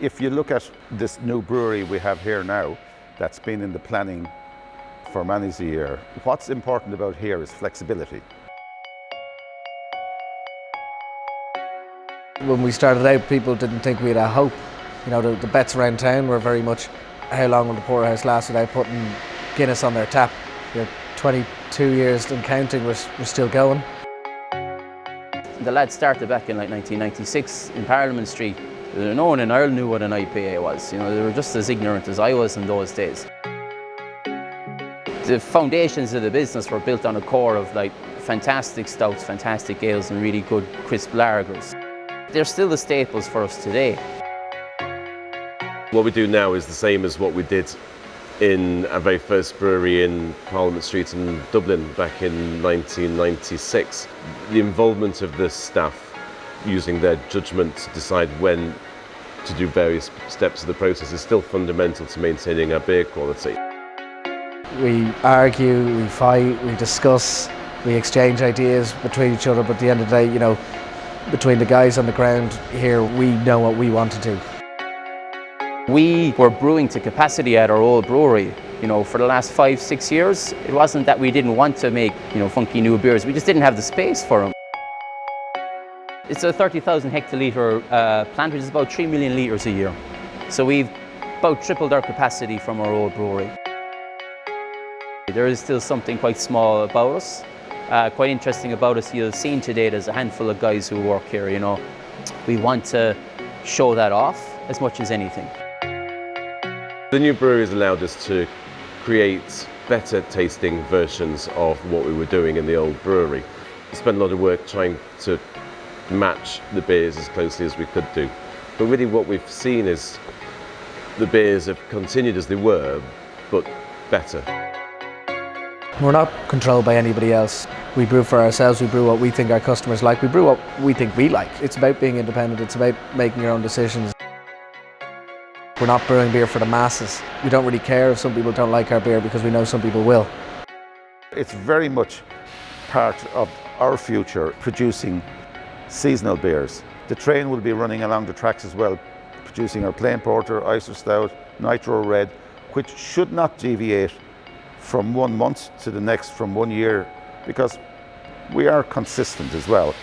If you look at this new brewery we have here now, that's been in the planning for many a year, what's important about here is flexibility. When we started out, people didn't think we had a hope. You know, the bets around town were very much, how long will the Porterhouse last without putting Guinness on their tap? You know, 22 years and counting, we're still going. The lads started back in like 1996 in Parliament Street. No one in Ireland knew what an IPA was. You know, they were just as ignorant as I was in those days. The foundations of the business were built on a core of like fantastic stouts, fantastic ales and really good crisp lagers. They're still the staples for us today. What we do now is the same as what we did in our very first brewery in Parliament Street in Dublin back in 1996. The involvement of the staff using their judgment to decide when to do various steps of the process is still fundamental to maintaining our beer quality. We argue, we fight, we discuss, we exchange ideas between each other, but at the end of the day, you know, between the guys on the ground here, we know what we want to do. We were brewing to capacity at our old brewery. You know, for the last 5-6 years, it wasn't that we didn't want to make, you know, funky new beers. We just didn't have the space for them. It's a 30,000 hectolitre plant, which is about 3 million litres a year. So we've about tripled our capacity from our old brewery. There is still something quite small about us. Quite interesting about us, you'll have seen today there's a handful of guys who work here, you know. We want to show that off as much as anything. The new brewery has allowed us to create better tasting versions of what we were doing in the old brewery. We spent a lot of work trying to match the beers as closely as we could do. But really what we've seen is the beers have continued as they were, but better. We're not controlled by anybody else. We brew for ourselves, we brew what we think our customers like, we brew what we think we like. It's about being independent, it's about making your own decisions. We're not brewing beer for the masses. We don't really care if some people don't like our beer because we know some people will. It's very much part of our future, producing seasonal beers. The train will be running along the tracks as well, producing our plain porter, Oyster Stout, Nitro Red, which should not deviate from 1 month to the next, from 1 year, because we are consistent as well.